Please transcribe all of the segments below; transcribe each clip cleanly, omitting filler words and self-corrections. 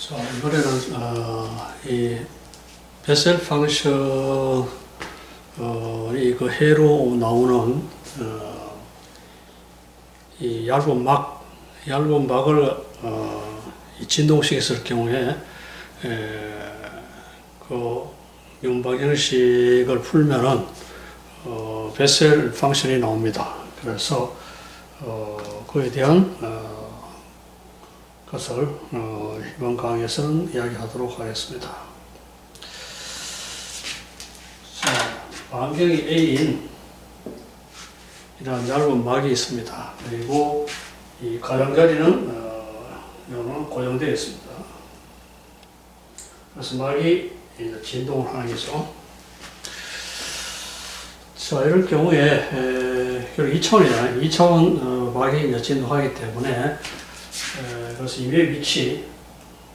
자, 이번에는 이 베셀 펑션 그 해로 나오는 이 얇은 막을 이 진동식했을 경우에 그 윤박형식을 풀면은 베셀 펑션이 나옵니다. 그래서 그에 대한 것을 이번 강의에서는 이야기하도록 하겠습니다. 자, 반경이 A인 이런 얇은 막이 있습니다. 그리고 이 가장자리는 이거는 고정되어 있습니다. 그래서 막이 진동을 하는 거죠. 자, 이럴 경우에 결국 2차원이잖아요. 2차원 막이 이제 진동하기 때문에 그래서 임의 위치,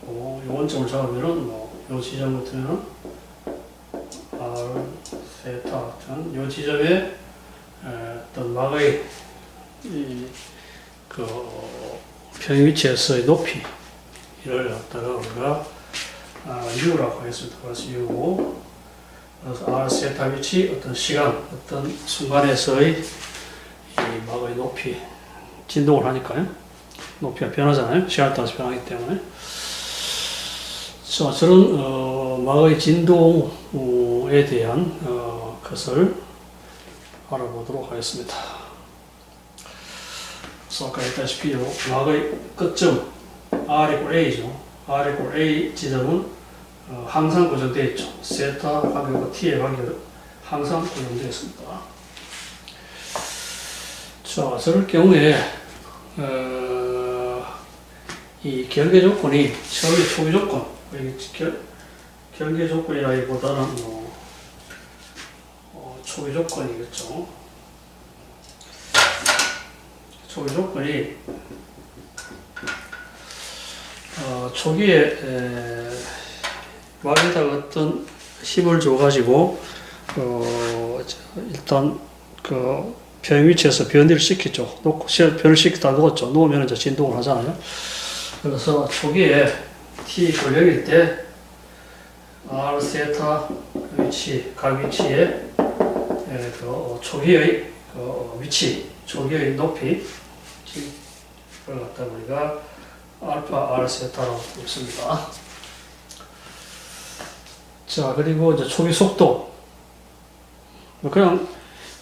요 원점을 잡으면은 요 지점부터는 R, 세타 같은 요 지점에 어떤 막의 그 평행 위치에서의 높이 이를 갖다가 우리가 U라고 하겠습니다. 그래서 U, 그래서 R 세타 위치, 어떤 시간, 어떤 순간에서의 이 막의 높이, 진동을 하니까요. 높이가 변하잖아요. 시간에 따라서 변하기 때문에. 자, 저런 막의 진동에 대한 것을 알아보도록 하겠습니다. 그래서 아까 했다시피 막의 끝점 R = A죠. R = A 지점은 항상 고정되어 있죠. 세타 관계와 T의 관계가 항상 고정되어 있습니다. 자, 저럴 경우에 이 결계 조건이 처음에 초기 조건, 결계 조건이라기보다는 초기 조건이겠죠. 초기 조건이 초기에 막에다가 어떤 힘을 줘가지고 일단 그 평행 위치에서 변이를 시켰죠. 변을 시키다 놓았죠. 놓으면 이제 진동을 하잖아요. 그래서 초기에 T 권력일 때 R 세타 위치, 각 위치에 그 초기의 그 위치, 초기의 높이 그걸 갖다 우리가 알파 R 세타라고 부릅니다. 자, 그리고 이제 초기 속도 그냥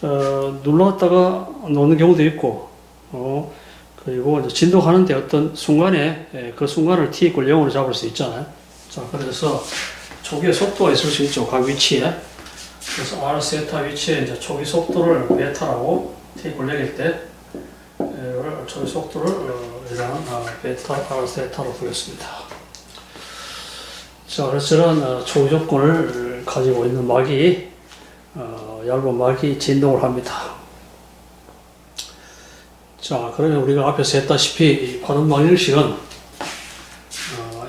눌렀다가 놓는 경우도 있고 그리고 이제 진동하는데 어떤 순간에 그 순간을 T = 0으로 잡을 수 있잖아요. 자, 그래서 초기의 속도가 있을 수 있죠. 각 위치에. 그래서 R 세타 위치에 이제 초기 속도를 베타라고 T = 0일 때 초기 속도를 이런 베타 R 세타로 부르겠습니다. 자, 그래서 저런 초기 조건을 가지고 있는 막이 얇은 막이 진동을 합니다. 자, 그러면 우리가 앞에서 했다시피 이 파동방 형식은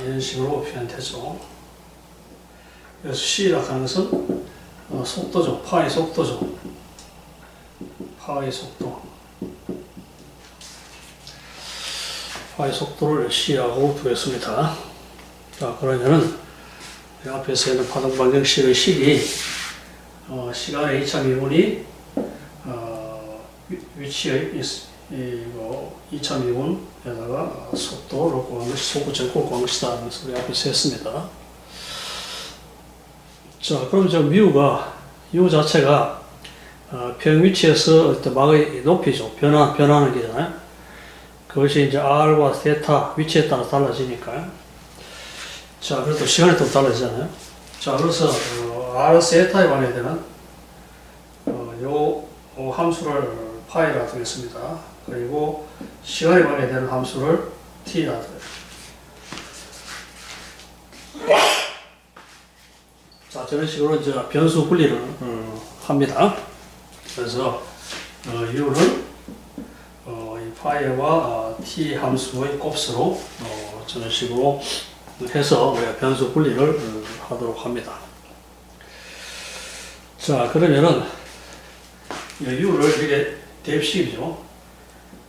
이런 식으로 표현되죠. 그래서 C라고 하는 것은 속도죠. 파의 속도죠. 파의 속도. 파의 속도를 C라고 두겠습니다. 자, 그러면은 앞에서 있는 파동방 형식의 식이 시간의 2차 미분이 위치의 2차 미분에다가 속도를 구한 것이 속구점을 구한 것이다 하는 것을 우리 앞에서 했습니다. 자, 그럼 저 U 자체가 평행 위치에서 어떤 막의 높이죠. 변하는 게잖아요. 그것이 이제 R과 세타 위치에 따라 달라지니까요. 자, 그래도 시간이 또 달라지잖아요. 자, 그래서 R 세타에 관해되는 요 함수를 파이라 두겠습니다. 그리고 시간에 관해되는 함수를 T라 두겠습니다. 자, 저런 식으로 이제 변수 분리를 합니다. 그래서 U는 이 파이와 T 함수의 곱수로 저런 식으로 해서 우리가 변수 분리를 하도록 합니다. 자, 그러면은 U를 이렇게 대입식이죠.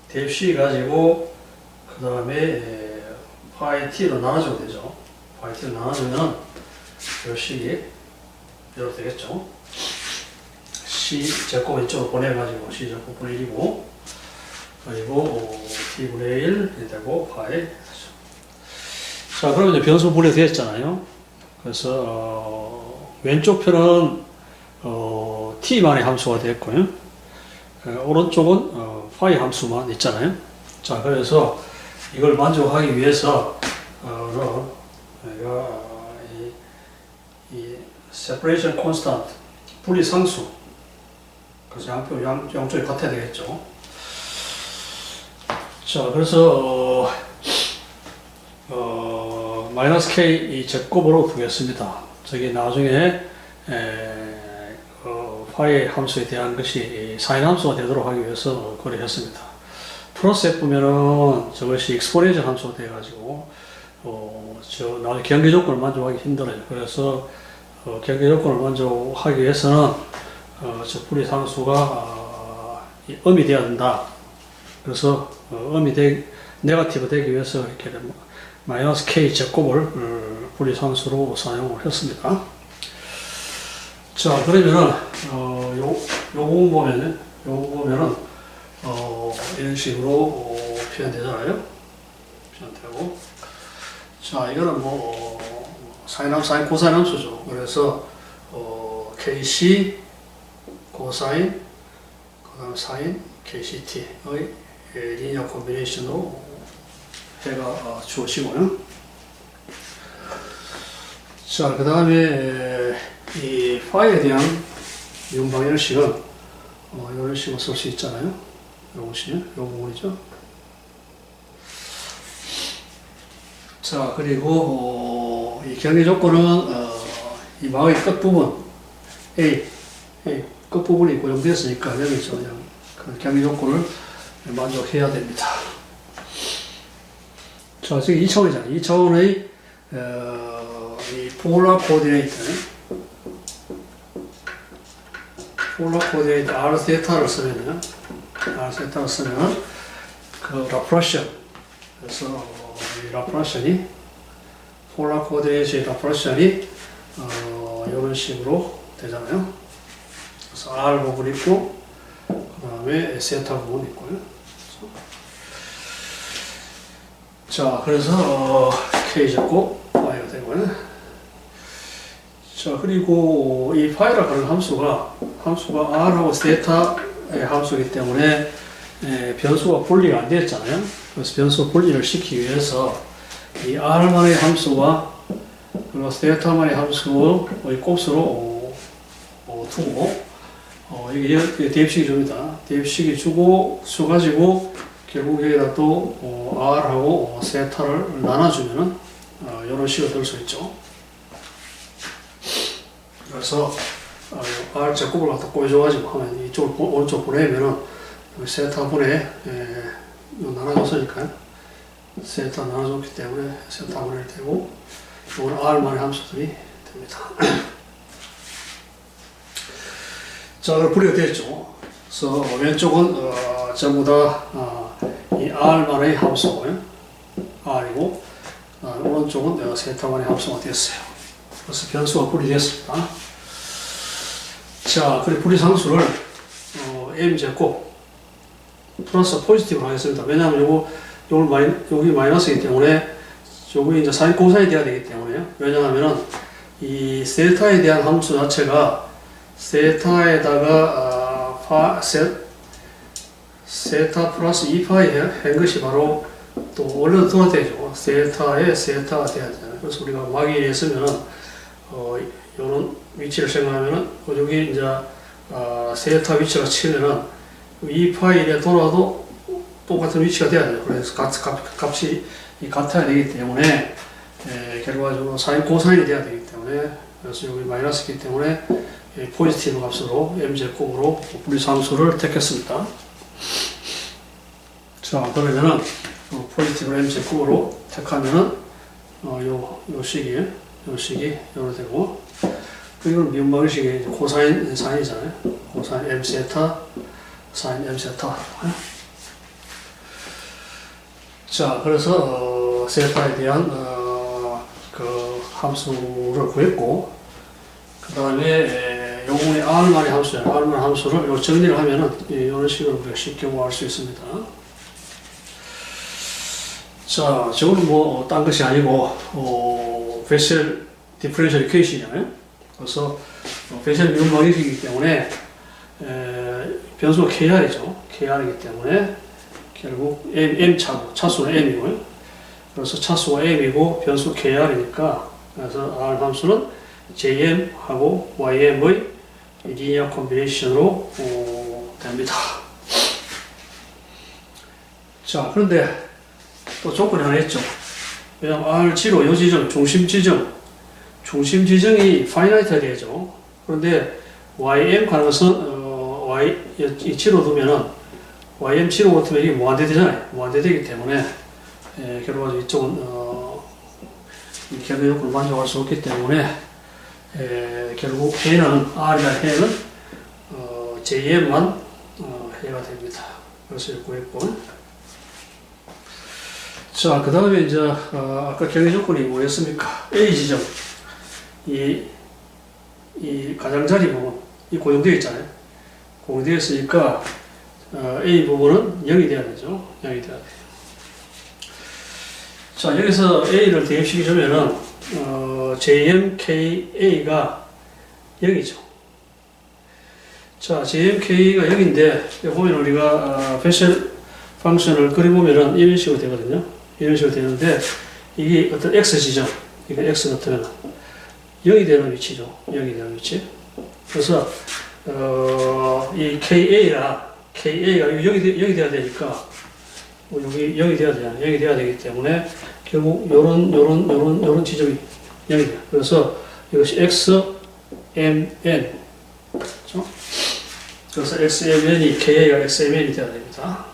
대입식 가지고 그 다음에 파이 t로 나눠주면 되죠. yt를 나눠주면 이 식이 이렇게 되겠죠. c 제곱 왼쪽으로 보내가지고 c 제곱 분의 1이고 그리고 t분의 1이 되고 파이. 자, 그러면 이제 변수 분해되었잖아요. 그래서 왼쪽 편은 t만의 함수가 됐고요. 오른쪽은 파이 함수만 있잖아요. 자, 그래서 이걸 만족하기 위해서 내가 이 separation constant 분리상수, 그래서 양쪽이 같아야 되겠죠. 자, 그래서 마이너스 k 이 제곱으로 두겠습니다. 저기 나중에 파이 함수에 대한 것이 사인 함수가 되도록 하기 위해서 그렇게 했습니다. 플러스 F면은 저것이 익스포넨셜 함수가 돼가지고 나중에 경계 조건을 만족하기 힘들어요. 그래서 경계 조건을 만족하기 위해서는 저 분리상수가 음이 되어야 된다. 그래서 네거티브 되기 위해서 이렇게 마이너스 k 제곱을 분리상수로 사용을 했습니다. 자, 그러면은 요거 보면은 이런 식으로 표현되잖아요. 표현되고, 자, 이거는 사인 코사인 함수죠. 그래서 kc 코사인 그다음 사인 kct의 리니어 콤비네이션으로 해가 주어지고요. 자, 그 다음에 이 파이에 대한 미분 방정식은 이런 식으로 쓸 수 있잖아요. 요 부분이죠. 자, 그리고 이 경계 조건은 이 마의 끝부분 A 끝부분이 고정되었으니까 여기서 그냥 그 경계 조건을 만족해야 됩니다. 자, 지금 2차원이잖아요. 2차원의 이 폴라 코디네이터 R 세타를 쓰면은 그 라프라시언, 그래서 이 라프라시언이 폴라 코디네이터의 라프라시언이 이런 식으로 되잖아요. 그래서 R 부분 있고 그 다음에 세타 부분 있고요. 자, 그래서 K 제곱 파이가 되고요. 자, 그리고 이 파이라고 하는 함수가 R하고 세타의 함수이기 때문에 변수가 분리가 안 되었잖아요. 그래서 변수 분리를 시키기 위해서 이 R만의 함수와 그리고 세타만의 함수의 곱수로 두고 이게 대입식이 줍니다. 대입식이 주고 수 가지고 결국 여기다 또 R하고 세타를 나눠주면은 이런 식으로 될 수 있죠. 그래서 R 제곱을 갖다 꼬여줘가지고 하면 이쪽을 오른쪽 보내면은 세타 분의 나눠줬으니까요. 세타 나눠줬기 때문에 세타 분해이 되고 이건 R만의 함수들이 됩니다. 자, 그럼 분리가 됐죠. 그래서 왼쪽은 전부 다 이 R만의 함수고요. R이고 오른쪽은 세타만의 함수가 됐어요. 그래서 변수가 분리됐습니다. 자, 그리고 분리상수를 m제곱 플러스 포지티브로 하겠습니다. 왜냐하면 여기 마이너스이기 때문에 여기 이제 사인 코사인이 돼야 되기 때문에요. 왜냐하면은 이 세타에 대한 함수 자체가 세타에다가 세타 플러스 2파이 한 것이 바로 또 원래도 들어야 되죠. 세타에 세타가 돼야 되잖아요. 그래서 우리가 막이 했으면은 이런 위치를 생각하면은 여기 이제 세타 위치가 치면은 2파이에 돌아도 똑같은 위치가 돼야 돼요. 그래서 값이 같아야 되기 때문에 결과적으로 사인 코사인이 돼야 되기 때문에 그래서 여기 마이너스이기 때문에 포지티브 값으로 m제곱으로 분리상수를 택했습니다. 자, 그러면은 포지티브 m제곱으로 택하면은 요 식이 요로 되고, 이건 미분 방식이 코사인 사인이잖아요. 코사인 m 세타 사인 m 세타. 자, 그래서 세타에 대한 그 함수를 구했고, 그 다음에 요번에 R만의 함수잖아요. R만의 함수를 요 정리를 하면은 이런 식으로 우리가 쉽게 구할 수 있습니다. 자, 저거는 뭐, 딴 것이 아니고, 베셀 디퍼런셜 이퀘이션이잖아요. 그래서, 베셀 미분 방정식이기 때문에, 변수가 KR이죠. KR이기 때문에, 결국 M차고, 차수는 M이고요. 그래서 차수가 M이고, 변수 KR이니까, 그래서 R 함수는 JM하고 YM의 리니어 콤비네이션으로 됩니다. 자, 그런데, 또 조건이 하나 있죠. 왜냐면 R0, 요 지점, 중심 지점이 파이나이트가 되죠. 그런데 YM 가는 것은, 이 0 두면은, YM 0 같으면 이게 무한대 되잖아요. 무한대 되기 때문에, 결과적으로 이쪽은, 이 결의 요건을 만족할 수 없기 때문에, 결국 해는, R이나 해는, JM만, 해가 됩니다. 그래서 이거 구했고. 자, 그 다음에 이제, 아까 경계 조건이 뭐였습니까? A 지점. 이 가장자리 부분. 이 고정되어 있잖아요. 고정되어 있으니까, A 부분은 0이 돼야 되죠. 0이 돼야 돼요. 자, 여기서 A를 대입시키자면은, JMKA가 0이죠. 자, JMK가 0인데, 보면 우리가, 베셀 펑션을 그려보면은 이런 식으로 되거든요. 이런 식으로 되는데, 이게 어떤 X 지점, 이게 X 같으면 0이 되는 위치죠. 0이 되는 위치. 그래서, 이 KA가 0이 돼야 되니까, 여기 0이 돼야 되잖아요. 0이 돼야 되기 때문에, 결국 요런 지점이 0이 돼요. 그래서 이것이 XMN. 그렇죠? 그래서 XMN이, KA가 XMN이 돼야 됩니다.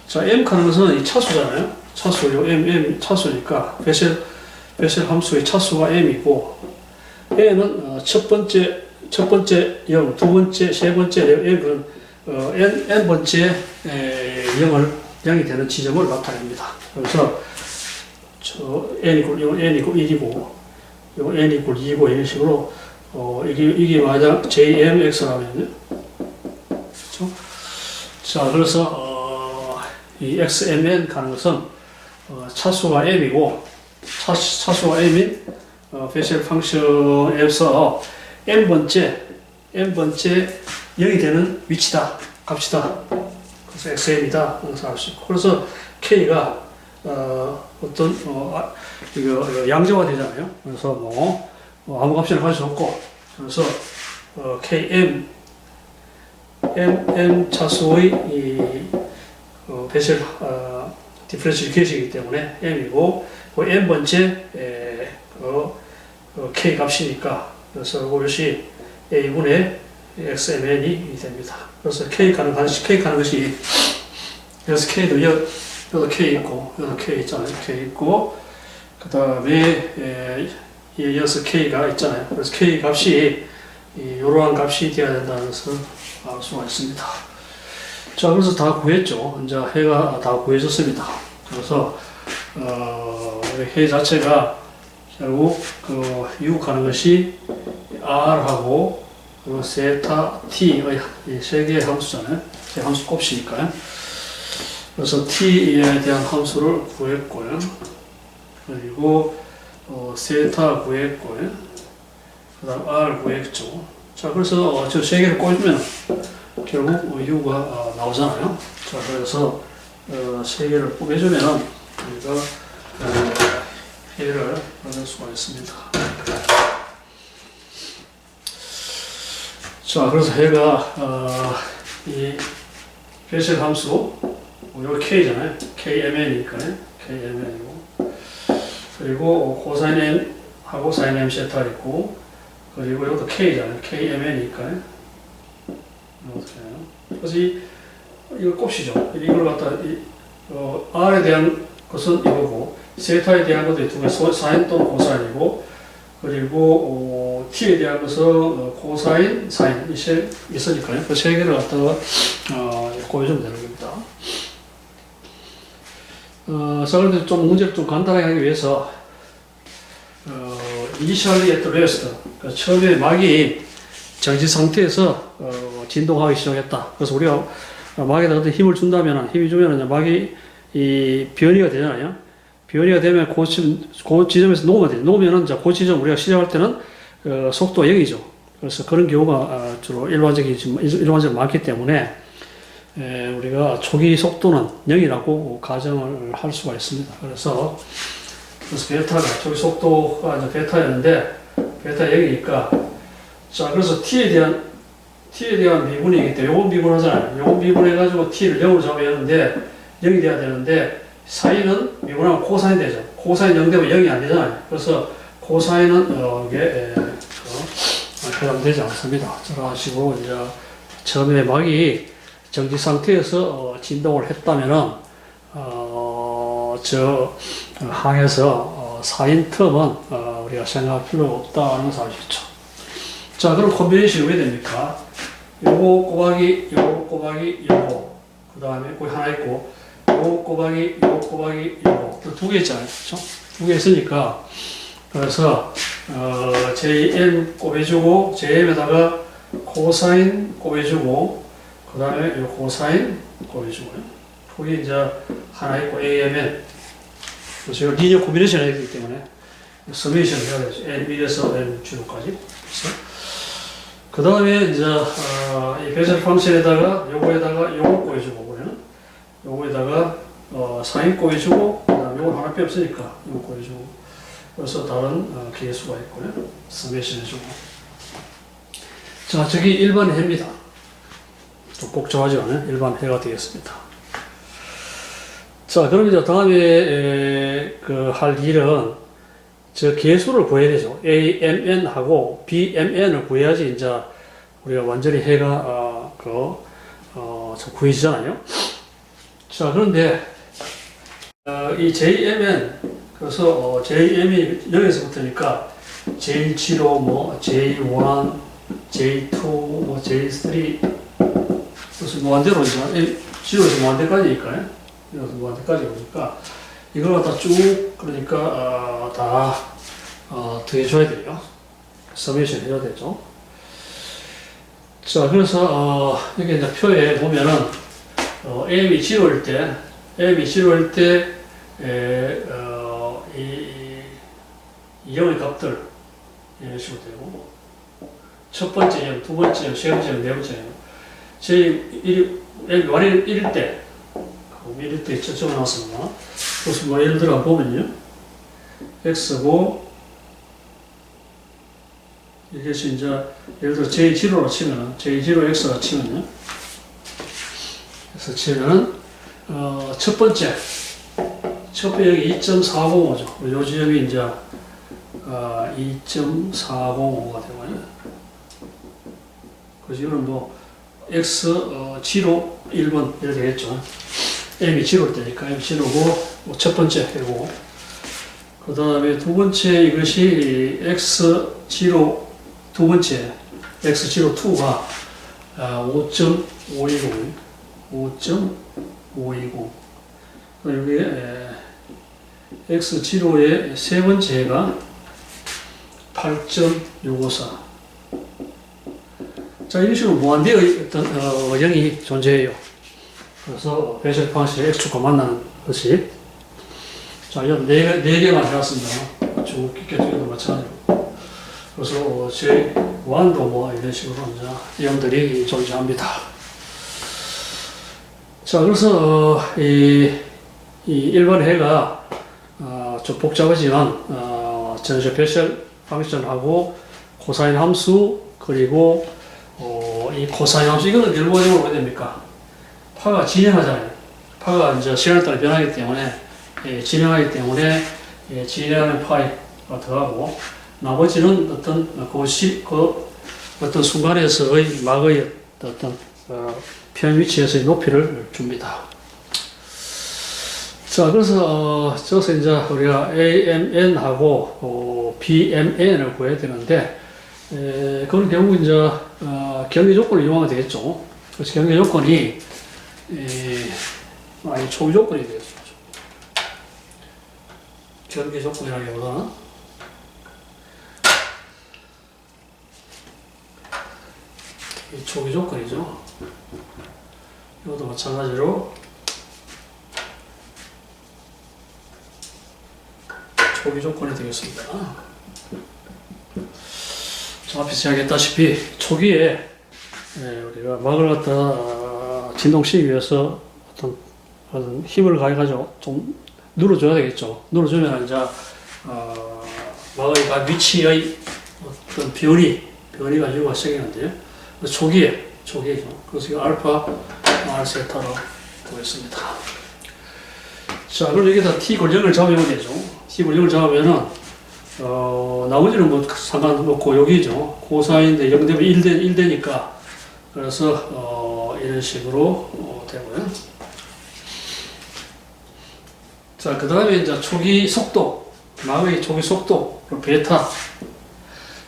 자, M 가는 것은 이 차수잖아요. 차수, 요 M 차수니까, 베셀 함수의 차수가 M이고, N은 첫 번째 0, 두 번째, 세 번째, N은 N번째 0이 되는 지점을 나타냅니다. 그래서, 이건 N 이고 1이고, 이건 N 이고 2이고, 이런 식으로, 이게 만약 JMX라면요. 그렇죠? 자, 그래서, 이 XMN 가는 것은 차수가 M이고 차수가 M인 베셀 펑션에서 N번째 0이 되는 위치다, 값이다. 그래서 XM이다. 그래서 알 수 있고. 그래서 K가 이거 양조가 되잖아요. 그래서 아무 값이나 갈 수 없고. 그래서 KM M 차수의 베셀 디퍼런셜 이퀘이션이기 때문에 M이고 N번째 K 값이니까 그래서 이것이 A분의 XMN이 됩니다. 그래서 K 가는 것이 그래서 K도 여기도 K 있고 여기도 K 있잖아요. K 있고 그 다음에 이어서 K가 있잖아요. 그래서 K 값이 이러한 값이 되어야 된다는 것을 알 수가 있습니다. 자, 그래서 다 구했죠. 이제 해가 다 구해졌습니다. 그래서, 해 자체가 결국 유혹하는 것이 R하고 세타 T의 세 개의 함수잖아요. 세 함수 곱이니까요. 그래서 T에 대한 함수를 구했고요. 그리고, 세타 구했고요. 그 다음 R 구했죠. 자, 그래서 저 세 개를 꼽으면 결국 U가 나오잖아요. 자, 그래서 세 개를 꼽아주면 우리가 해를 얻을 수가 있습니다. 자, 그래서 해가 이 베셀 함수 여기 K잖아요. KMN이니까요. KMN이고 그리고 코사인 M하고 사인 M 세타 있고 그리고 이것도 K잖아요. KMN이니까요. 그래서 이거 곱이죠. 이걸 갖다 R에 대한 것은 이거고 세타에 대한 것도 두 개, 사인 또는 코사인이고 그리고 T에 대한 것은 코사인, 사인 있으니까요. 그 세 개를 갖다가 곱해주면 되는 겁니다. 자, 그런데 좀 문제를 좀 간단하게 하기 위해서 initially at rest. 그러니까 처음에 막이 정지 상태에서 진동하기 시작했다. 그래서 우리가 막에다 어떤 힘을 준다면, 힘이 주면 막이 이 변이가 되잖아요. 변이가 되면 그 지점에서 녹으면 돼요. 녹으면은 이제 그 지점 우리가 시작할 때는 속도가 0이죠. 그래서 그런 경우가 주로 일반적으로 많기 때문에 우리가 초기 속도는 0이라고 가정을 할 수가 있습니다. 그래서 베타가 초기 속도가 이제 베타였는데 베타 0이니까 자 그래서 t에 대한 미분이기 때문에 요건 미분하잖아요. 요건 미분해가지고 t를 0으로 잡아야 하는데 0이 돼야 되는데 사인은 미분하면 코사인 되죠. 코사인 0 되면 0이 안 되잖아요. 그래서 코사인은 이게 해당되지 않습니다. 그래 가지고 이제 처음에 막이 정지 상태에서 진동을 했다면은 저 항에서 사인 텀은 우리가 생각할 필요가 없다는 사실이죠. 자, 그럼 콤비네이션이 왜 됩니까? 요거 곱하기 요거 그 다음에 거기 하나 있고 요거 곱하기 요거 두 개 있잖아요. 그렇죠? 두 개 있으니까 그래서 JM 곱해주고 JM에다가 코사인 곱해주고 그 다음에 요 코사인 곱해주고요. 거기 이제 하나 있고 AMN 그래서 리니어 콤비네이션을 했기 때문에 서메이션을 해야 되죠. N1에서 N0까지. 그 다음에 이제 이 베젤 펑션에다가 요거에다가 요거 곱해주고 그러면 요거에다가 사인 곱해주고 그 다음에 요거 하나 빼 없으니까 요거 곱해주고 그래서 다른 개수가 있고요. 서메이션 해주고 자 저기 일반 해입니다. 좀 복잡하지 않아요? 일반 해가 되겠습니다. 자 그럼 이제 다음에 할 일은 저 개수를 구해야 되죠. AMN하고 BMN을 구해야지 이제 우리가 완전히 해가 구해지잖아요. 자 그런데 이 JMN 그래서 JM이 0에서부터니까 J0 뭐 J1 J2 뭐 J3 그래서 무한대로 이제 0에서 무한대까지니까요. 0에서 무한대까지 오니까 이걸 갖다 쭉 그러니까 다 더해줘야 돼요. 서메이션 해줘야 되죠. 자 그래서 여기 이제 표에 보면은 am이 0일 때 이 0의 값들 이런 식으로 되고 첫 번째 0, 두 번째 0, 세 번째 0, 네 번째 0 제1이 완일 1일 때 이럴 때 적어놨습니다. 그래서 뭐 예를 들어 보면요. x고 이것이 이제 예를 들어 j0로 치면은 j0 x가 치면요. 그래서 치면은 첫 번째 여기 2.405죠. 요 지점이 이제 2.405가 되고요. 그래서 이거는 뭐 x 0 1번 이렇게 되겠죠. m이 0일 때니까 m 0고 뭐 첫 번째 해고 그 다음에 두 번째 이것이 x0 두 번째 x02가 5.520 여기에 x05의 세 번째가 8.654 자 이런 식으로 무한대의 어떤 영이 존재해요. 그래서 베젤 펑션의 x축과 만나는 것이 자 이런 네 개만 해왔습니다. 쭉 끼껴주기도 마찬가지로 그래서 제1도 뭐 이런 식으로 이제 영들이 존재합니다. 자 그래서 이 일반 해가 좀 복잡하지만 전체 베젤 펑션하고 코사인 함수 그리고 이 코사인 함수 이거는 일반적으로 왜 됩니까? 파가 진행하잖아요. 파가 이제 시간에 따라 변하기 때문에 진행하기 때문에 진행하는 파이가 더하고 나머지는 어떤 어떤 순간에서의 막의 어떤 편 위치에서의 높이를 줍니다. 자 그래서 저기서 이제 우리가 AMN하고 BMN을 구해야 되는데 그건 결국 이제 경계 조건을 이용하면 되겠죠. 그래서 경계 조건이 초기 조건이 되겠죠. 경계 조건이라기보다는 이 초기 조건이죠. 이것도 마찬가지로 초기 조건이 되겠습니다. 자, 앞에서 이야기했다시피 초기에 우리가 막을 갖다 진동시키기 위해서 어떤 힘을 가해가지고 좀 눌러줘야 되겠죠. 눌러주면 이제 막의 각 위치의 어떤 변이가 이루어지기 시작하는데요. 초기에죠. 그래서 이거 알파, 세타로 보겠습니다. 자, 그럼 여기다 t = 0을 잡으면 되죠. t = 0을 잡으면은 나머지는 뭐 상관없고 여기죠. 코사인인데 0 되면 1 되니까 그래서 이런 식으로 되고요. 자, 그 다음에 이제 초기 속도, 막의 초기 속도, 베타.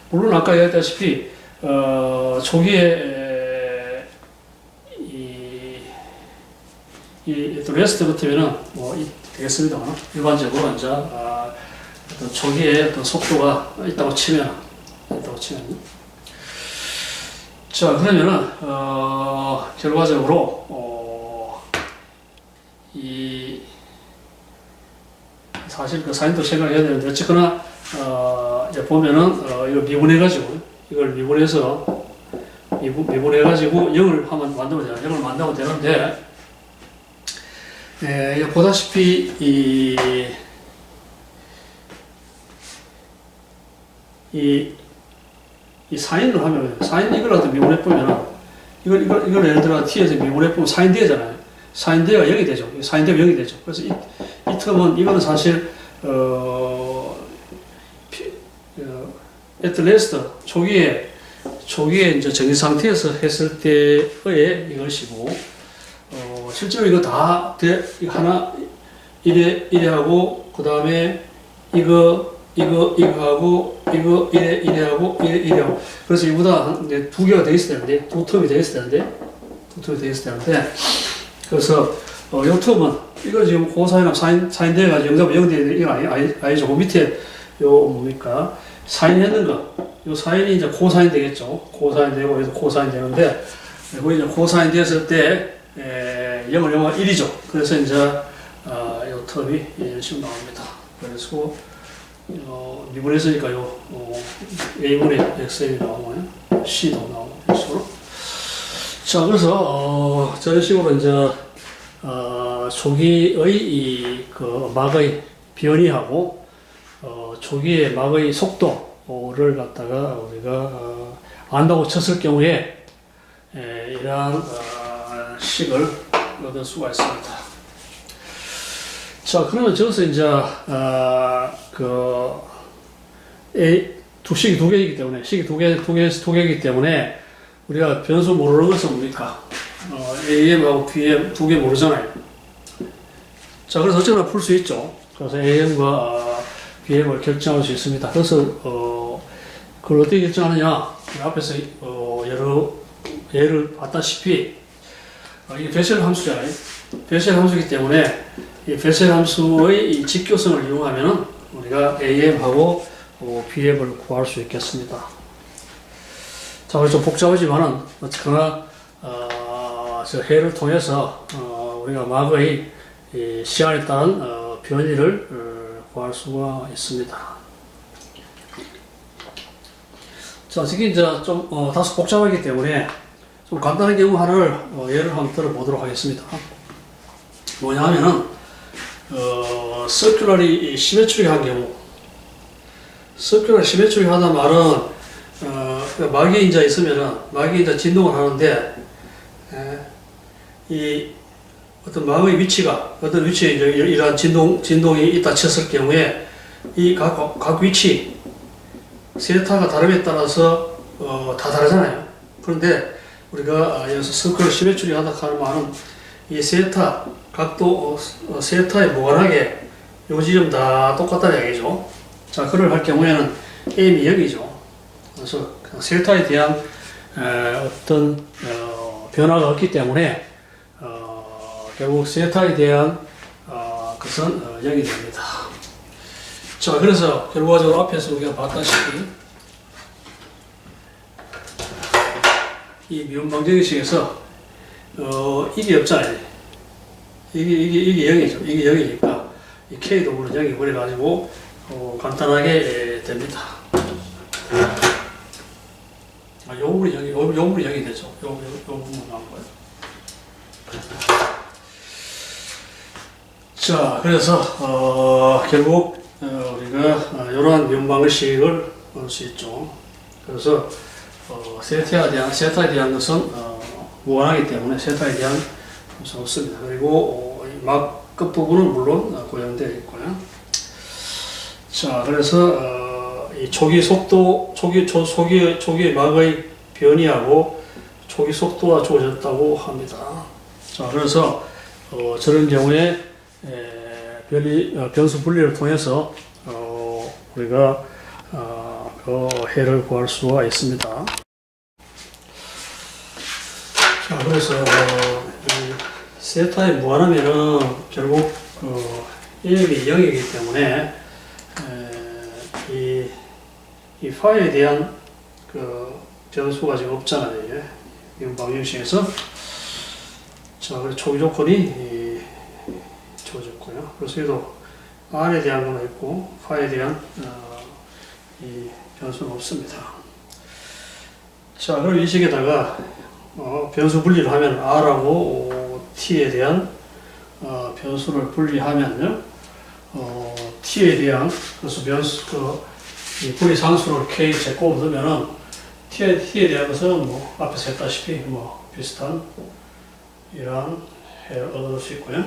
물론 아까 얘기했다시피 초기에 이 레스트 같으면은 뭐 되겠습니다. 일반적으로 이제 어떤 초기에 어떤 속도가 있다고 치면 자, 그러면은 결과적으로 사실 그 사인도 생각해야 되는데 어쨌거나 이제 보면은 이걸 미분해가지고 이걸 미분해가지고 0을 한번 만들면 돼요. 0을 만들면 되는데 보다시피 이 사인을 하면 사인 이거라도 미분해 보면 이걸 예를 들어 t에서 미분해 보면 사인 d잖아요. 사인 d가 0이 되죠. 사인 d가 0이 되죠. 그래서 이 텀은 이거는 사실 at last 초기에 이제 정지 상태에서 했을 때의 이것이고 실제로 이거 다 하나 이래 하고 그 다음에 이거 하고 이거 이래 하고 그래서 이보다 이제 2개가 돼 있어야 되는데 2텀이 돼 있어야 되는데 그래서 이 텀은 이거 지금 코사인하고 사인 돼가지고 0 되는 이거 아니죠. 그 밑에 요 뭡니까 사인 했는 거 요 사인이 이제 코사인 되겠죠. 코사인 되고 여기서 코사인 되는데 여기 이제 코사인 됐을 때 0을 1이죠. 그래서 이제 요 텀이 이런 식으로 나옵니다. 그래서 미분했으니까 요 a분의 xm이 나오고요. c도 나오고 이런 식으로. 자, 그래서 저런 식으로 이제 초기의 그 막의 변이하고 초기의 막의 속도를 갖다가 우리가 안다고 쳤을 경우에 이러한 식을 얻을 수가 있습니다. 자, 그러면 저기서 이제 식이 두 개이기 때문에 식이 두 개이기 때문에 우리가 변수 모르는 것은 뭡니까? AM하고 BM 두 개 모르잖아요. 자, 그래서 어쨌거나 풀 수 있죠. 그래서 AM과 BM을 결정할 수 있습니다. 그래서 그걸 어떻게 결정하느냐? 앞에서 여러 예를 봤다시피 이게 베셀 함수잖아요. 베셀 함수이기 때문에 이 베셀 함수의 이 직교성을 이용하면 우리가 AM하고 BM을 구할 수 있겠습니다. 자, 좀 복잡하지만은 어쨌거나 저 해를 통해서 우리가 막의 시간에 따른 변이를 구할 수가 있습니다. 자, 지금 이제 좀 다소 복잡하기 때문에 좀 간단한 경우 하나를 예를 한번 들어보도록 하겠습니다. 뭐냐면은 서큘러리 시메트릭한 경우, 서큘러리 시메트릭하다 말은 막이 이제 있으면은 막이 이제 진동을 하는데 이 어떤 막의 위치가 어떤 위치에 이제 이러한 진동이 있다 쳤을 경우에 이 각 위치 세타가 다름에 따라서 다 다르잖아요. 그런데 우리가 여기서 서큘러 시메트리 하다 하는 말은 이 세타 각도 세타에 무관하게 요 지점 다 똑같다는 얘기죠. 자, 그걸 할 경우에는 M이 0이죠. 그래서 세타에 대한 어떤 변화가 없기 때문에 결국 세타에 대한 것은 0이 됩니다. 자, 그래서 결과적으로 앞에서 우리가 봤다시피 이 미분 방정식에서 이게 없잖아요. 이게 0이죠. 이게 0이니까 이 K도 물론 0이 버려가지고 간단하게 됩니다. 요 부분이 0이 되죠. 요 부분 나온 거예요. 자, 그래서 결국 우리가 이러한 미분 방식을 볼 수 있죠. 그래서 세타에 대한 것은 무한하기 때문에 세타에 대한 함수는 없습니다. 그리고 막 끝부분은 물론 고정되어 있고요. 자, 그래서 이 초기 속도, 초기의 막의 변이하고 초기 속도가 주어졌다고 합니다. 자, 그래서 저런 경우에 변수 분리를 통해서 우리가 그 해를 구할 수가 있습니다. 자, 그래서 세타에 무한하면은 결국 M이 0이기 때문에 이 파에 대한 그 변수가 지금 없잖아요. 이게 방정식에서. 자, 그래서 초기 조건이 주어졌고요. 그래서 얘도 R에 대한 건 있고 파에 대한 이 변수는 없습니다. 자, 그럼 이 식에다가 변수 분리를 하면 R하고 T에 대한 변수를 분리하면요, T에 대한 그래서 이 분리 상수를 K 제곱 넣으면은 T에 대한 것은 뭐 앞에서 했다시피 뭐 비슷한 이러한 해를 얻을 수 있고요.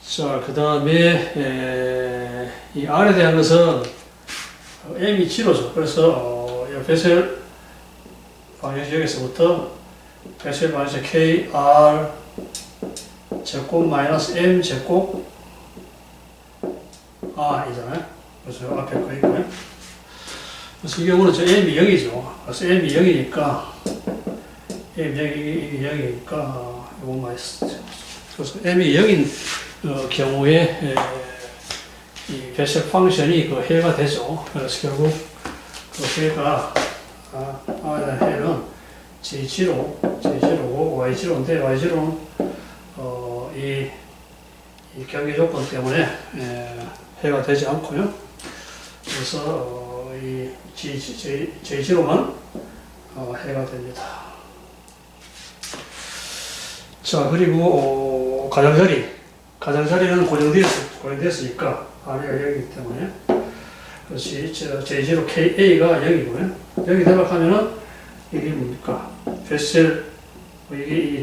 자, 그 다음에 이 R에 대한 것은 M이 0죠. 그래서 베셀 방정식에서부터 베셀 방정식 KR 제곱 마이너스 M 제곱 R이잖아요. 그래서 앞에 거 있고요. 그래서 이 경우는 저 M이 0이죠. 그래서 M이 0이니까 M이 0이니까 이것만 있었죠. 그래서 M이 0인 경우에 이 베셀 펑션이 그 해가 되죠. 그래서 결국 그 해가 해는 J0고 Y0인데 Y0는 이 경계 조건 때문에 해가 되지 않고요. 그래서 이 J0만 해가 됩니다. 자, 그리고 가장자리는 고정되었으니까 R이가 0이기 때문에 그렇지. J0 KA가 0이고요. 여기 대박하면은 이게 뭡니까? 베셀 이게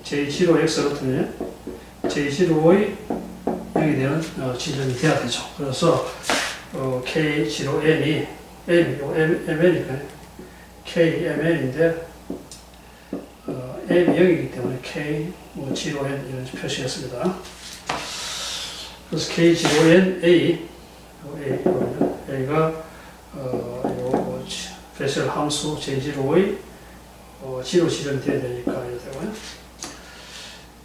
J0X 같으면 J0의 0이 되는 지점이 돼야 되죠. 그래서 K0N이 MN이니까 KMN인데 M이 0이기 때문에 K0N 이런 표시했습니다. 그래서 K0NA A가 베셀 함수 J0의 0 지점이 되어야 되니까 이렇게 되고요.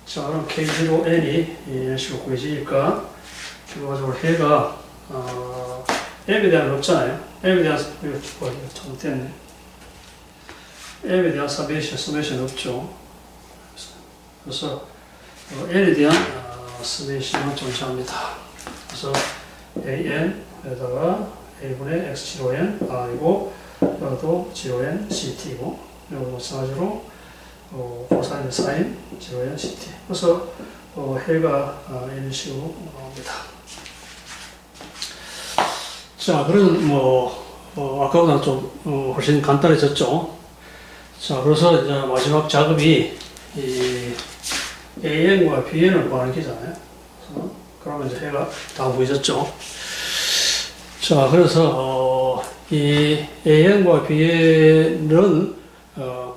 자, 그럼 K0N이 이런 식으로 구해지니까 결과적으로 해가 M에 대한 없잖아요. M에 대한 잘못됐네. M에 대한 서메이션 없죠. 그래서 N에 대한 서메이션을 존재합니다. 그래서 AN에다가 A분의 X0N R이고 여기도 0N CT이고 여기도 마찬가지로 코사인 사인 0N CT. 그래서 해가 이런 식으로 나옵니다. 자, 그런 아까보다 좀 훨씬 간단해졌죠. 자, 그래서 이제 마지막 작업이 이 AN과 BN을 구하는 게잖아요. 그러면 이제 해가 다 보여졌죠. 자, 그래서 이 AN과 BN은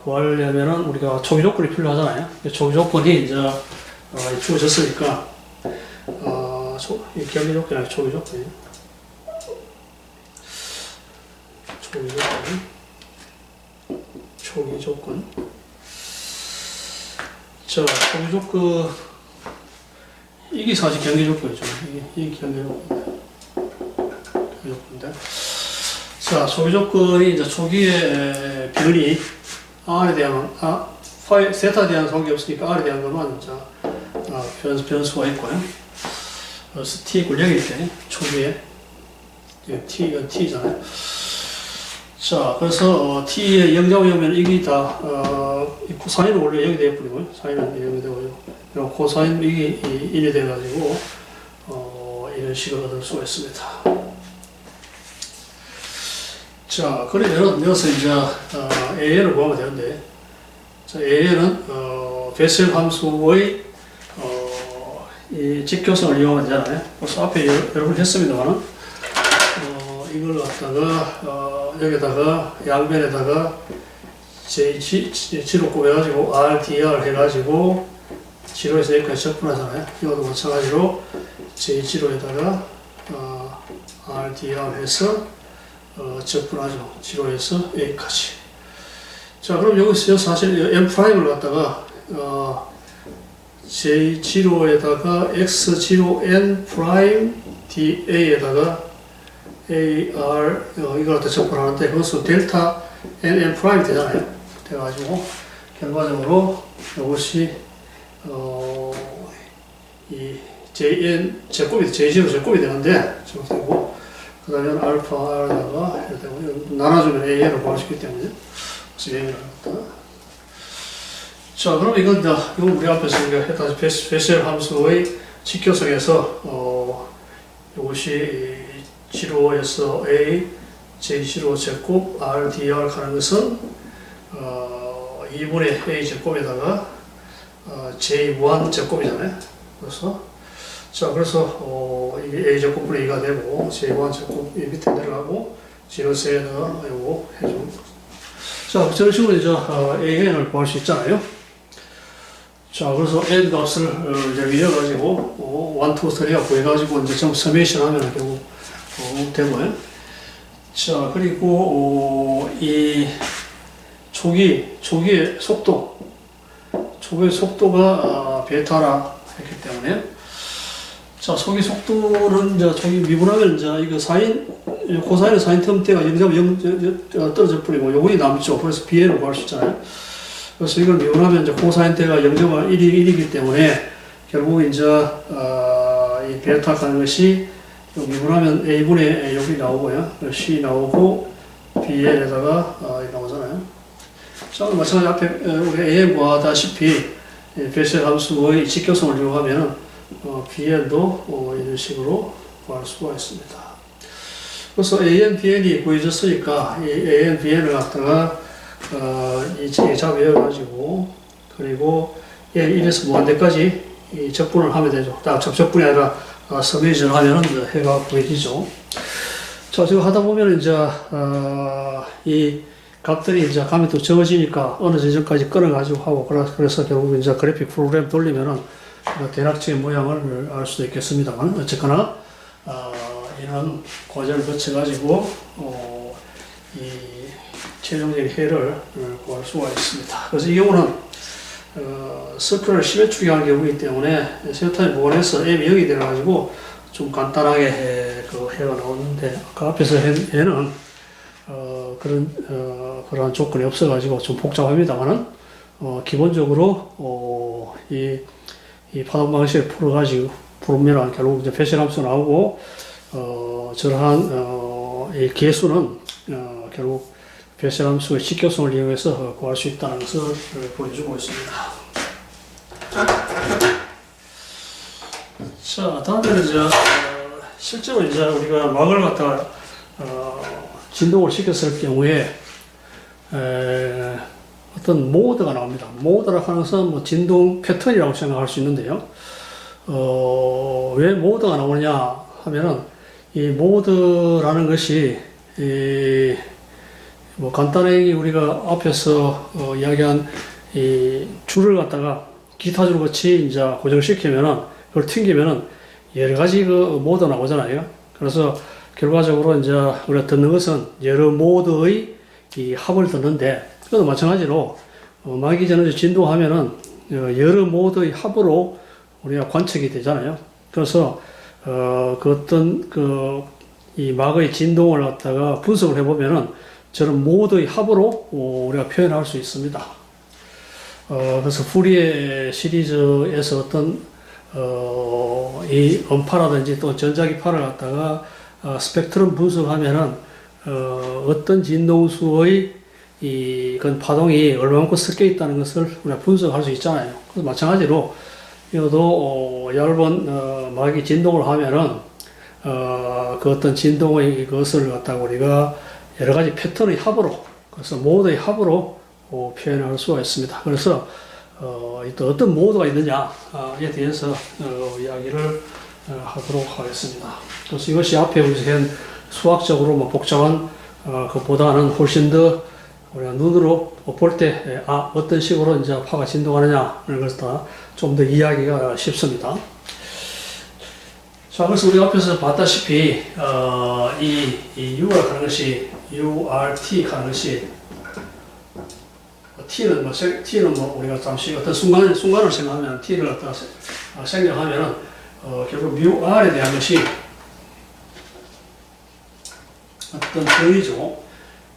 구하려면은 우리가 초기 조건이 필요하잖아요. 초기 조건이 이제 주어졌으니까 이 경계 조건이 아니라 초기 조건이에요. 초기 조건. 자, 초기 조건. 이게 사실 경계 조건이죠. 이게 경계 조건인데. 자, 초기 조건이 이제 초기의 변이 R에 대한, 세타에 대한 관계 없으니까 R에 대한 것만 이제, 변수가 있고요. 그래서 T = 0일 때, 초기에, T가 T잖아요. 자, 그래서, T에 0.5면 이게 다, 코사인은 원래 0이 되어버리고요. 사인은 0이 되고요. 그리고 코사인 이게 1이 돼가지고, 이런 식으로 얻을 수가 있습니다. 자, 그러면 여기서 이제 AN을 구하면 되는데, 자, AN은 베셀 함수의 이 직교성을 이용하면 되잖아요. 그래서 앞에 여러 번 했습니다만은 이걸 갖다가 여기다가 양변에다가 J로 꼽아가지고 RDR 해가지고 G로에서 여기까지 적분하잖아요. 이것도 마찬가지로 J0에다가 RDR 해서 적분하죠. 0에서 A까지. 자, 그럼 여기서 사실 M'을 갖다가 J0에다가 X0N 프라임 DA에다가 AR 이걸 갖다 적분하는데 그것은 델타 NN 프라임 되잖아요. 돼가지고 결과적으로 이것이 이 JN 제곱이 J0 제곱이 되는데 저거 되고 그 다음에 알파 R에다가 해야 되고 나눠주면 AN을 구할 수 있기 때문에 그래서 AN을 갖다. 자, 그럼 이건 우리 앞에서 우리가 했던 베셀 함수의 직교성에서 이것이 0에서 A J0 제곱 RDR 가는 것은 2분의 A 제곱에다가 J1 제곱이잖아요. 그래서 이게 A 제곱분의 2가 되고 J1 제곱 이 밑에 내려가고 0에다가 이거 해주고. 자, 저런 식으로 이제 AN을 구할 수 있잖아요. 자, 그래서 N 값을 이제 위해가지고 1, 2, 3가 구해가지고 이제 전부 서메이션 하면 결국 되고요. 자, 그리고 이 초기의 속도가 베타라 했기 때문에 자, 초기 속도는 이제 초기 미분하면 이제 이거 코사인의 사인 텀 때가 0.0 떨어져 버리고 요건이 남죠. 그래서 BN을 구할 수 있잖아요. 그래서 이걸 미분하면 이제 코사인 때가 0.1이기 때문에 결국 이제 이 베타 가는 것이 미분하면 A분의 여기 나오고요. C 나오고 BN에다가 나오잖아요. 자, 마찬가지 앞에 우리 AN 구하다시피 베셀 함수의 직교성을 이용하면 BN도 이런 식으로 구할 수가 있습니다. 그래서 AN, BN이 구해졌으니까 이 AN, BN을 갖다가 이 잡아가지고 그리고 N1에서 무한대까지 이 적분을 하면 되죠. 딱 적분이 아니라 서메이션을 하면은 해가 구해지죠. 자, 지금 하다 보면 이제 이 값들이 이제 감이 또 적어지니까 어느 지점까지 끊어가지고 하고 그래서 결국 이제 그래픽 프로그램 돌리면은 대략적인 모양을 알 수도 있겠습니다만 어쨌거나 이런 과정을 거쳐가지고 이 최종적인 해를 구할 수가 있습니다. 그래서 이 경우는 서클을 시메트릭 하는 경우이기 때문에 세타에 보관해서 M이 0이 되어가지고 좀 간단하게 그 해가 나오는데 아까 앞에서 해는 그런 조건이 없어가지고 좀 복잡합니다만은 기본적으로 이 파동 방식을 풀으면 결국 이제 베셀 함수 나오고 저러한 이 개수는 결국 베셀 함수의 직교성을 이용해서 구할 수 있다는 것을 보여주고 있습니다. 자, 다음에는 이제 실제로 이제 우리가 막을 갖다가 진동을 시켰을 경우에 어떤 모드가 나옵니다. 모드라고 하는 것은 뭐 진동 패턴이라고 생각할 수 있는데요. 왜 모드가 나오느냐 하면은 이 모드라는 것이 뭐 간단하게 우리가 앞에서 이야기한 이 줄을 갖다가 기타 줄 같이 이제 고정을 시키면은 그걸 튕기면은 여러 가지 그 모드 나오잖아요. 그래서 결과적으로 이제 우리가 듣는 것은 여러 모드의 이 합을 듣는데 그것도 마찬가지로 막이 전에 진동하면은 여러 모드의 합으로 우리가 관측이 되잖아요. 그래서 그 어떤 그 이 막의 진동을 갖다가 분석을 해보면은 저런 모드의 합으로 우리가 표현할 수 있습니다. 그래서 푸리에 시리즈에서 어떤 이 음파라든지 또 전자기파를 갖다가 스펙트럼 분석하면은 어떤 진동수의 그건 파동이 얼마만큼 섞여 있다는 것을 우리가 분석할 수 있잖아요. 그래서 마찬가지로 이것도 얇은 막이 진동을 하면은 그 어떤 진동의 것을 갖다가 우리가 여러 가지 패턴의 합으로, 그래서 모드의 합으로 표현할 수가 있습니다. 그래서 또 어떤 모드가 있느냐에 대해서 이야기를 하도록 하겠습니다. 그래서 이것이 앞에 우선 수학적으로 뭐 복잡한 것보다는 훨씬 더 우리가 눈으로 볼 때 어떤 식으로 이제 파가 진동하느냐는 것을 좀 더 이해하기가 쉽습니다. 자, 그래서 우리가 앞에서 봤다시피 이 U가 가는 것이 URT 가는 것이 T는 뭐 우리가 잠시 어떤 순간을 생각하면 T를 갖다가 생각하면은 결국 뮤R에 대한 것이 어떤 변이죠.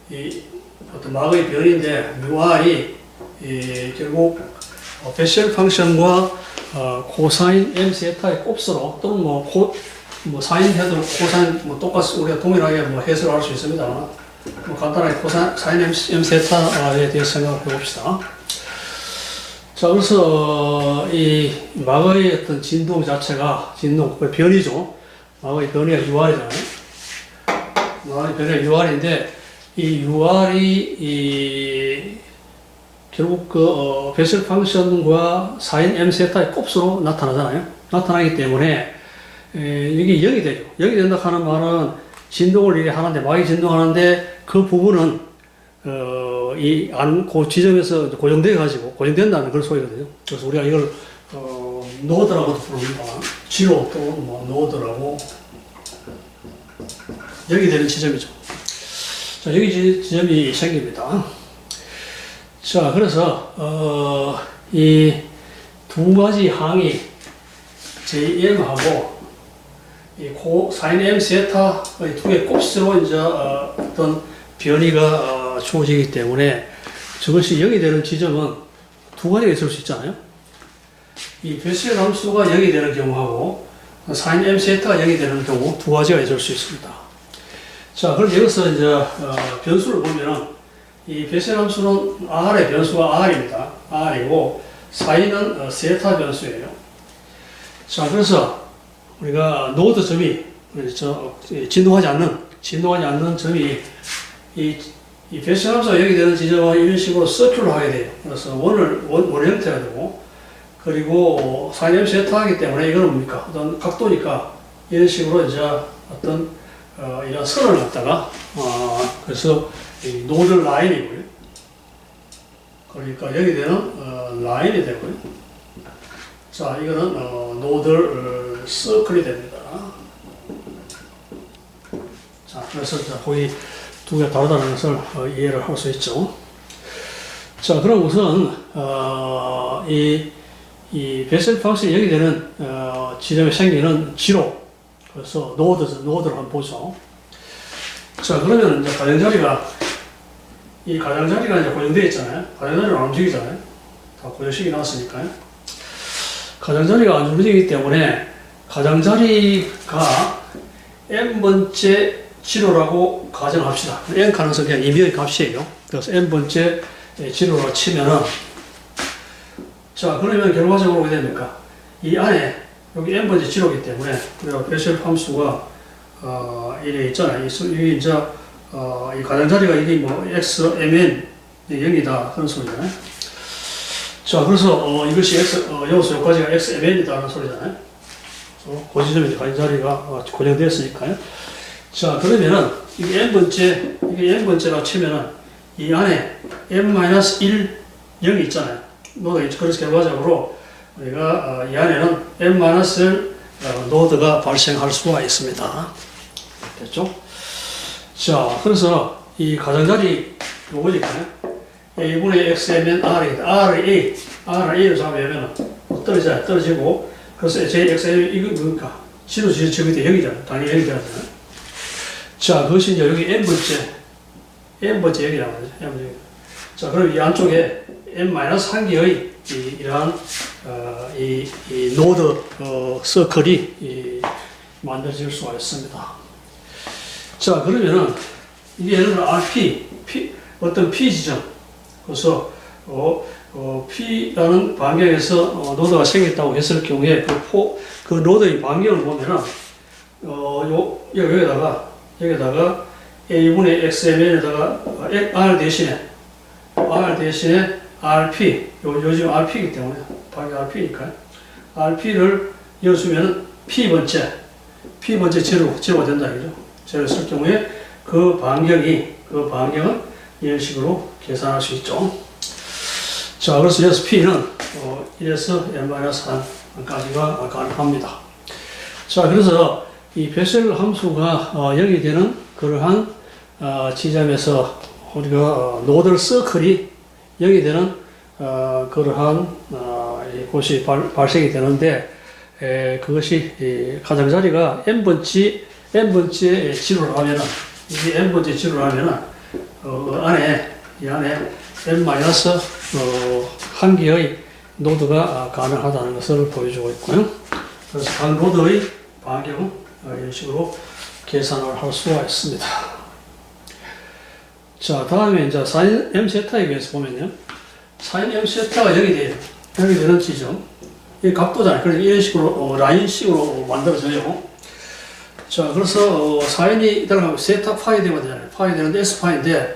이 어떤 막의 변인데 뮤R이 결국 베셀 펑션과 코사인 m 세타의 곱수로 또는 뭐 사인 해도 코사인 뭐 똑같이 우리가 동일하게 뭐 해석할 수 있습니다. 뭐 간단하게 사인 m 세타에 대해서 생각을 해봅시다. 자, 그래서 이 막의 어떤 진동 자체가 변이죠. 막의 변이가 UR이잖아요. 막의 변이가 UR인데 이 UR이 결국 그 베셀 펑션과 사인 m 세타의 곱수로 나타나잖아요. 나타나기 때문에 이게 0이 되죠. 0이 된다 하는 말은 진동을 이렇게 하는데 막이 진동하는데 그 부분은 그 지점에서 고정돼 가지고 고정된다는 그런 소리거든요. 그래서 우리가 이걸 노드라고도 부릅니다. 지로 또 뭐 노드라고 0이 되는 지점이죠. 자, 여기 지점이 생깁니다. 자, 그래서 이 두 가지 항이 JM하고 이 사인 M 세타의 두 개의 곱수로 이제 어떤 변이가 주어지기 때문에 저것이 0이 되는 지점은 두 가지가 있을 수 있잖아요. 이 베셀 함수가 0이 되는 경우하고 사인 M 세타가 0이 되는 경우 두 가지가 있을 수 있습니다. 자, 그럼 여기서 이제 변수를 보면은 이 베셀 함수는 R의 변수가 R입니다. R이고 사인은 세타 변수예요. 자, 그래서 우리가 노드 점이 진동하지 않는 점이 이 베셀 함수가 여기 되는 지점은 이런 식으로 서큘을 하게 돼요. 그래서 원 형태가 되고 그리고 사인 m 세타이기 때문에 이거는 뭡니까? 어떤 각도니까 이런 식으로 이제 어떤 이런 선을 갖다가 그래서 이 노드 라인이고요. 그러니까 여기 되는 라인이 되고요. 자, 이거는 노드 서클이 됩니다. 자, 그래서 거의 두 개가 다르다는 것을 이해를 할 수 있죠. 자, 그럼 우선 이 베셀 펑션이 여기 되는 지점에 생기는 지로, 그래서 노드를 한번 보죠. 자, 그러면 이제 가장자리가 이제 고정되어 있잖아요. 가장자리가 안 움직이잖아요. 다 고정식이 나왔으니까요. 가장자리가 안 움직이기 때문에 가장자리가 n번째 지로라고 가정합시다. n 가능성이 그냥 임의의 값이에요. 그래서 n번째 지로라고 치면은, 자, 그러면 결과적으로 어떻게 됩니까? 이 안에 여기 n번째 지로이기 때문에 우리가 베셀 함수가 이래 있잖아요. 이게 이제 이 가장자리가 이게 뭐 xmn 0이다 그런 소리잖아요. 자, 그래서 이것이 여기서 여기까지가 xmn이다라는 소리잖아요. 그 지점에 가장자리가 고정되었으니까요. 자, 그러면은 이게 n번째라고 치면은 이 안에 n-1 0이 있잖아요. 그래서 결과적으로 우리가 이 안에는 n-1 노드가 발생할 수가 있습니다. 됐죠? 자, 그래서 이 가장자리 요거니까요. A분의 xmn r이다. R을 잡으면 떨어지고, 그래서 JXM 이거 뭡니까? 지로 적이 돼 0이잖아요. 당연히 0이 되잖아요. 자, 그것이 이제 여기 n번째 여기라고 하죠. n번째. 자, 그럼 이 안쪽에 n-1 개의 이러한 이 노드 서클이 만들어질 수가 있습니다. 자, 그러면은 이게 예를 들어 RP, 어떤 P 지점, 그래서 P라는 반경에서 노드가 생겼다고 했을 경우에 그 노드의 반경을 보면은 여기다가 A분의 XMN에다가 R 대신에 RP, 요즘 RP이기 때문에 반경 RP니까 RP를 이어주면 P번째 제로가 된다 이거죠. 제로를 쓸 경우에 그 반경은 이런 식으로 계산할 수 있죠. 자, 그래서 여기서 P는 1에서 n-1까지가 가능합니다. 자, 그래서 이 베셀 함수가 여기 되는 그러한 지점에서 우리가 노드 서클이 여기 되는 그러한 곳이 발생이 되는데 그것이 가장자리가 n번째 지로를 하면은 이게 n번째 지로를 하면은 이 안에 n-1 개의 노드가 가능하다는 것을 보여주고 있고요. 그래서 각 노드의 반경은 이런 식으로 계산을 할 수가 있습니다. 자, 다음에 이제 sin m 세타에 비해서 보면요. sin m 세타가 여기 되는 지점. 이 각도잖아요. 그래서 이런 식으로, 라인식으로 만들어져요. 자, 그래서, 사인이 들어가면 세타 파이 되거든요. 파이 되는데 S파인데,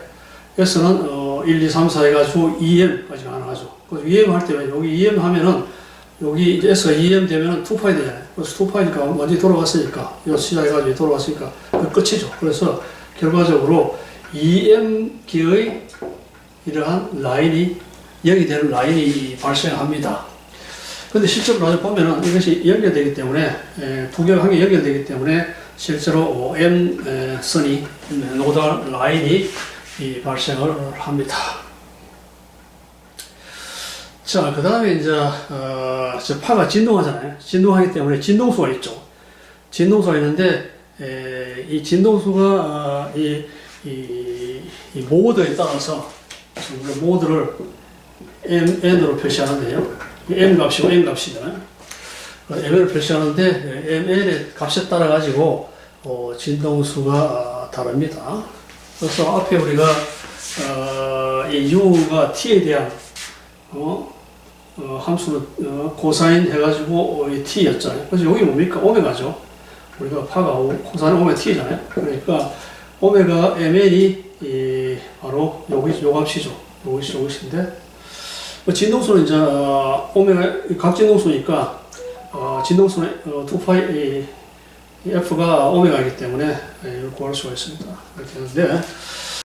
S는 1, 2, 3, 4 해가지고 2M까지 가능하죠. 그래서 2M 할 때, 여기 2M 하면은, 여기 이제 S가 2M 되면은 2파이 되잖아요. 그래서 2파이니까 완전히 돌아갔으니까, 이거 시작해가지고 돌아갔으니까, 그 끝이죠. 그래서 결과적으로 2M기의 이러한 라인이, 여기 되는 라인이 발생합니다. 근데 실제로 나중에 보면은 이것이 연결되기 때문에, 두 개가 한 개 연결되기 때문에 실제로 M-선이, 노드 라인이 발생을 합니다. 자, 그 다음에 이제, 파가 진동하잖아요. 진동하기 때문에 진동수가 있죠. 진동수가 있는데, 이 진동수가, 이 모드에 따라서, 모드를 N으로 표시하는데요. M 값이고 N 값이잖아요. M을 표시하는데, ML의 값에 따라 가지고, 진동수가 다릅니다. 그래서 앞에 우리가, 이 U가 T에 대한, 함수는, 코사인 해가지고, 이 T였잖아요. 그래서 여기 뭡니까? 오메가죠. 우리가 파가 코사인 오메가 T잖아요. 그러니까, 오메가 MN이, 바로 요 값이죠. 요것인데, 진동수는 이제, 각 진동수니까, 진동수는 2파이, F가 오메가이기 때문에, 이걸 구할 수가 있습니다. 이렇게 되는데,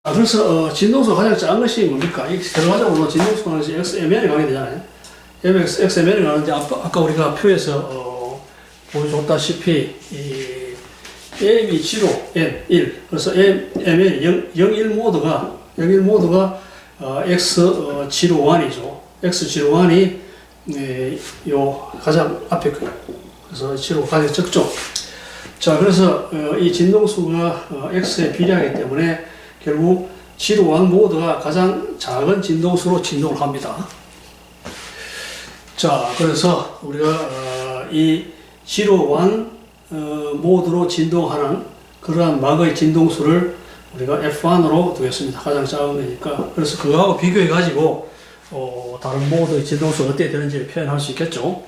그래서, 진동수가 가장 작은 것이 뭡니까? 결과적으로 진동수가 하는 것이 XMN에 가게 되잖아요. XMN에 가는데, 아까 우리가 표에서, 보여줬다시피, M이 0, N, 1. 그래서 MN 0, 1 모드가, X01이죠. X01이, 요, 가장 앞에 거예요. 그래서 0가 가장 적죠. 자, 그래서, 이 진동수가, X에 비례하기 때문에, 결국, 01 모드가 가장 작은 진동수로 진동을 합니다. 자, 그래서, 우리가, 이 01, 모드로 진동하는 그러한 막의 진동수를 우리가 F1으로 두겠습니다. 가장 작은 거니까. 그래서 그거하고 비교해가지고, 다른 모드의 진동수가 어떻게 되는지를 표현할 수 있겠죠.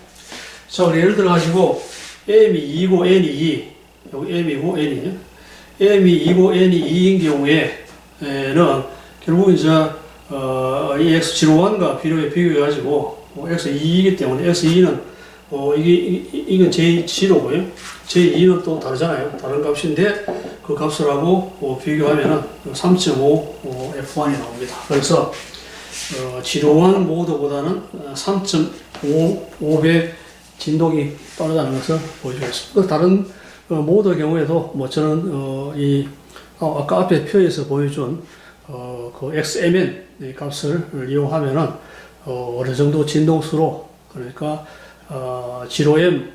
자, 우리 예를 들어가지고, M이 2고 N이 2. 여기 M이고 N이. M이 2고 N이 2인 경우에는, 결국 이제, 이 X01과 비교해가지고, X2이기 때문에, X2는, 이건 J0고요. J2는 또 다르잖아요. 다른 값인데, 그 값을 하고 비교하면은 3.5 F1이 나옵니다. 그래서, 01 모드보다는 3.5배 진동이 빠르다는 것을 보여주겠습니다. 다른 모드의 경우에도, 저는, 아까 앞에 표에서 보여준, 그 XMN 값을 이용하면은, 어느 정도 진동수로, 그러니까, 01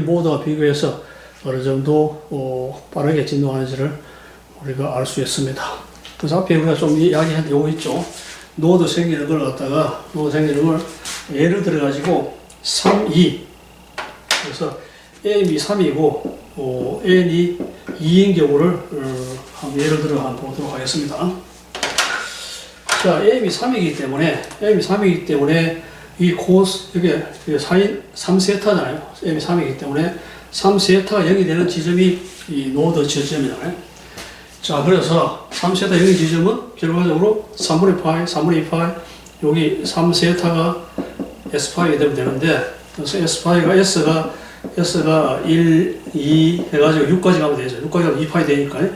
모드와 비교해서 어느 정도 빠르게 진동하는지를 우리가 알 수 있습니다. 그래서 앞에 우리가 좀 이야기한 요거 있죠. 노드 생기는 걸 갖다가 노드 생기는 걸 예를 들어 가지고 3, 2 그래서 M이 3이고 N이 2인 경우를 한번 예를 들어 한번 보도록 하겠습니다. 자, M이 3이기 때문에 이 코스 이게 3세타잖아요. M이 3이기 때문에 3세타가 0이 되는 지점이 이 노드 지점이잖아요. 자, 그래서 3세타 0의 지점은 결과적으로 3분의 파이, 3분의 2 파이, 여기 3세타가 S파이가 되면 되는데, 그래서 S파이가 S가 1, 2 해가지고 6까지 가면 되죠. 6까지 가면 2파이 되니까요.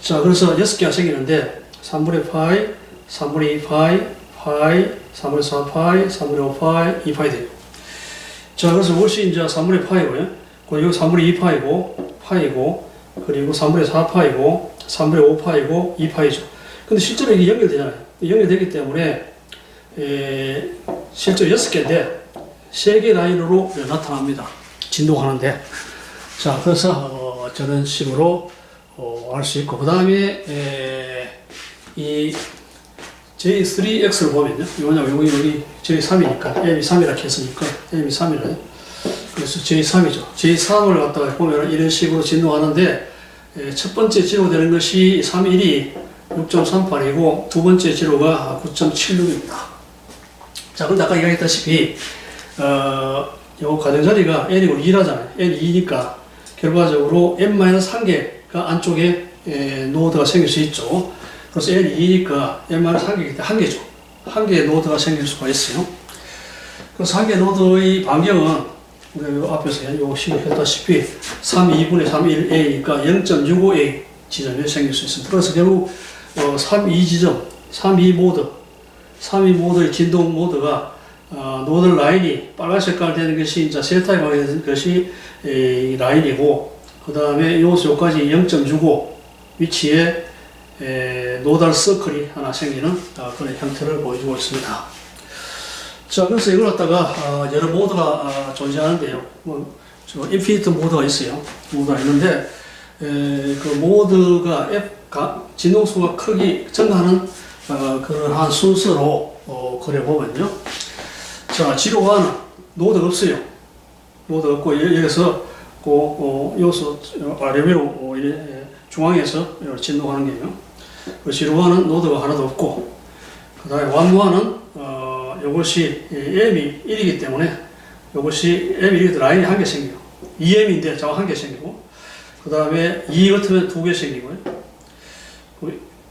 자, 그래서 6개가 생기는데, 3분의 파이, 3분의 2 파이, 파이, 3분의 4 파이, 3분의 5 파이, 2파이 돼요. 자, 그래서 이것이 이제 3분의 파이고요. 그리고 3분의 2 파이고, 그리고 3분의 4 파이고, 3분의 5 파이고, 2파이죠. 근데 실제로 이게 연결되잖아요. 연결되기 때문에, 실제로 6개인데, 3개 라인으로 나타납니다. 진동하는데. 자, 그래서, 저런 식으로, 알 수 있고, 그 다음에, 이 J3X를 보면요. 왜냐면 여기 J3이니까, M이 3이라고 했으니까, M이 3이래. 그래서 J3이죠. J3을 갖다가 보면 이런 식으로 진동하는데, 첫 번째 지로되는 것이 3.1이 6.38이고, 두 번째 지로가 9.76입니다. 자, 그런데 아까 이야기했다시피, 요 가정자리가 N이고 2라잖아요. N 2니까, 결과적으로 N-1개가 안쪽에 노드가 생길 수 있죠. 그래서 N 2니까 N-1개이기 때문에 1개죠. 1개의 노드가 생길 수가 있어요. 그래서 1개 노드의 반경은 우리가 요 앞에서 요 식을 했다시피 3, 2분의 3, 1A니까 0.65A 지점이 생길 수 있습니다. 그래서 결국 3, 2 지점, 3, 2 모드의 진동 모드가 노드 라인이 빨간 색깔 되는 것이 이제 세타에 가는 것이 라인이고, 그 다음에 요까지 0.65 위치에 노달 서클이 하나 생기는 그런 형태를 보여주고 있습니다. 자, 그래서 이걸 갖다가 여러 모드가 존재하는데요. 인피니트 모드가 있어요. 모드가 있는데 그 모드가 진동수가 크기 증가하는 그러한 순서로 그래 보면요. 자, 지로와는 노드가 없어요. 노드가 없고 여기서 요소 아래 위로 중앙에서 진동하는 게요. 그 지로와는 노드가 하나도 없고, 그 다음에 완무와는 요것이 M이 1이기 때문에 요것이 M이 1이기 때문에 라인이 한 개 생겨요. 2M인데 자가 한 개 생기고, 그 다음에 2 같으면 두 개 생기고요.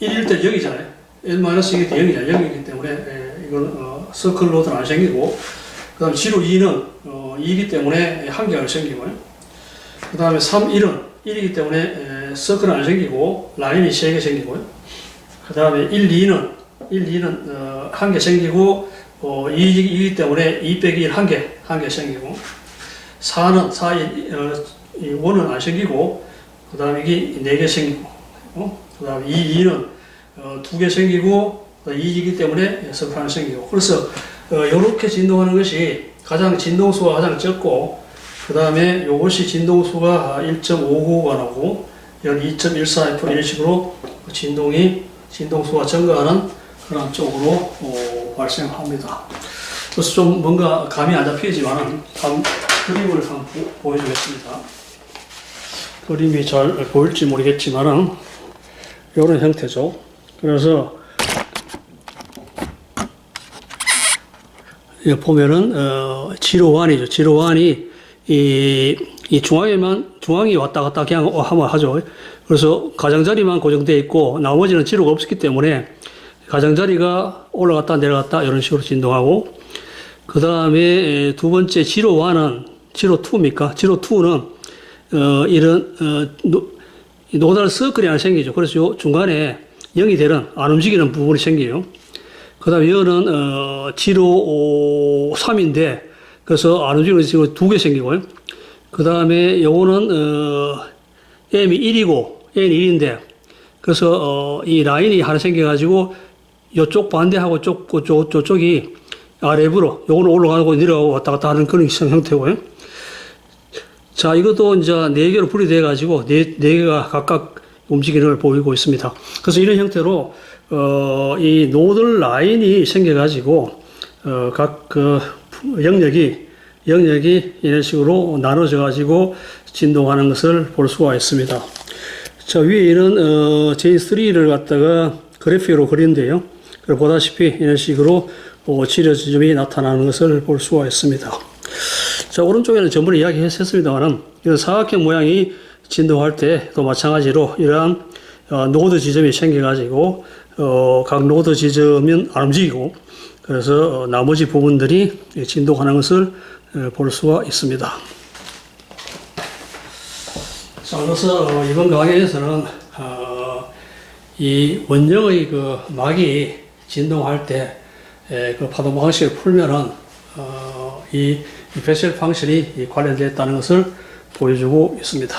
1일 때 0이잖아요. N-2일 때 0이잖아요. 0이기 때문에 이건 서클 노드는 안 생기고, 그 다음에 지로 2는 2이기 때문에 한 개가 생기고요. 그 다음에 3, 1은 1이기 때문에 서클은 안 생기고 라인이 3개 생기고요. 그 다음에 1, 2는 한 개 생기고 2이기 때문에 2 빼기 1 한 개 생기고, 4는 1은 안 생기고, 그 다음에 이게 4개 생기고, 그 다음에 2는 2개 생기고, 2이기 때문에 서클 하나 생기고. 그래서 이렇게 진동하는 것이 진동수가 가장 적고, 그 다음에 이것이 진동수가 1.59가 나오고, 여기 2.14F 이런 식으로 진동수가 증가하는 그런 쪽으로 발생합니다. 그래서 좀 뭔가 감이 안 잡히지만 그림을 한번 보여주겠습니다. 그림이 잘 보일지 모르겠지만은 이런 형태죠. 그래서 여기 보면은 지로완이죠. 지로완이 이 중앙이 왔다 갔다 그냥 한번 하죠. 그래서 가장자리만 고정되어 있고 나머지는 지로가 없기 때문에 가장자리가 올라갔다 내려갔다 이런 식으로 진동하고, 그 다음에 두 번째 지로1은 지로2입니까? 지로2는 이런 노달 서클이 하나 생기죠. 그래서 요 중간에 0이 되는 안 움직이는 부분이 생겨요. 그 다음에 이거는 지로 3인데 그래서 안 움직이는 식으로 2개 생기고요. 그 다음에 요거는 M이 1이고 N이 1인데 그래서 이 라인이 하나 생겨가지고 요쪽 반대하고 저쪽이 아래부로 요거는 올라가고 내려가고 왔다 갔다 하는 그런 형태고요. 자, 이것도 이제 4개로 분리되어 가지고 4개가 각각 움직이는 걸 보이고 있습니다. 그래서 이런 형태로 이 노들 라인이 생겨 가지고 각 그 영역이 이런 식으로 나눠져 가지고 진동하는 것을 볼 수가 있습니다. 자, 위에 이런 J3를 갖다가 그래픽으로 그리는데요. 보다시피 이런 식으로 치료 지점이 나타나는 것을 볼 수가 있습니다. 자, 오른쪽에는 전번에 이야기했습니다만은 이런 사각형 모양이 진동할 때도 마찬가지로 이러한 노드 지점이 생겨가지고 각 노드 지점은 안 움직이고 그래서 나머지 부분들이 진동하는 것을 볼 수가 있습니다. 자, 그래서 이번 강의에서는 이 원형의 그 막이 진동할 때 그 파동 방식을 풀면은 이 베셀 펑션이 관련되어 있다는 것을 보여주고 있습니다.